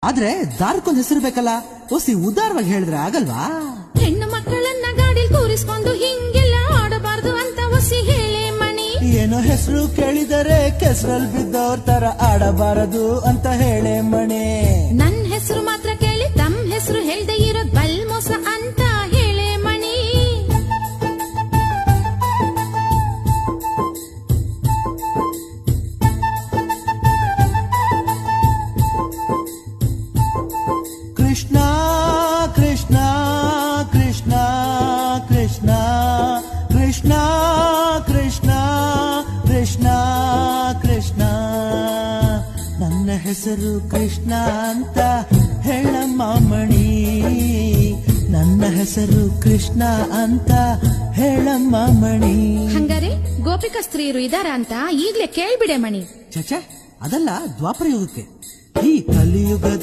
ಆದ್ರೆ ದಾರಕ್ಕೊಂದ್ ಹೆಸರು ಬೇಕಲ್ಲ, ಒಸಿ ಉದಾರವಾಗಿ ಹೇಳಿದ್ರೆ ಆಗಲ್ವಾ? ಹೆಣ್ಣು ಮಕ್ಕಳನ್ನ ಗಾಡಿಲ್ ಕೂರಿಸ್ಕೊಂಡು ಹಿಂಗೆಲ್ಲ ಆಡಬಾರ್ದು ಅಂತ ಒಸಿ ಹೇಳಿ ಮಣಿ. ಏನೋ ಹೆಸರು ಕೇಳಿದರೆ ಕೆಸರಲ್ಲಿ ಬಿದ್ದವ್ರ ತರ ಆಡಬಾರದು ಅಂತ ಹೇಳೆ ಮಣಿ. ನನ್ ಹೆಸರು ಮಾತ್ರ ಕೇಳಿ ತಮ್ಮ ಹೆಸರು ಹೇಳ್ದೆ ಇರೋದ್ ಬಲ್ ಮೋಸ ಅಂತ ಹೇಳೆ ಮಣಿ. ಕೃಷ್ಣ ಕೃಷ್ಣ ಕೃಷ್ಣ ಕೃಷ್ಣ ಕೃಷ್ಣ ಕೃಷ್ಣ ಕೃಷ್ಣ ಕೃಷ್ಣ ನನ್ನ ಹೆಸರು ಕೃಷ್ಣ ಅಂತ ಹೇಳಮ್ಮ ಮಣಿ. ನನ್ನ ಹೆಸರು ಕೃಷ್ಣ ಅಂತ ಹೇಳಮ್ಮ ಮಣಿ. ಹಂಗಾರೆ ಗೋಪಿಕಾ ಸ್ತ್ರೀಯರು ಇದಾರ ಅಂತ ಈಗ್ಲೇ ಕೇಳ್ಬಿಡೆ ಮಣಿ. ಚಚೆ, ಅದಲ್ಲ ದ್ವಾಪರ ಯುಗಕ್ಕೆ. ಈ ಕಲಿಯುಗದ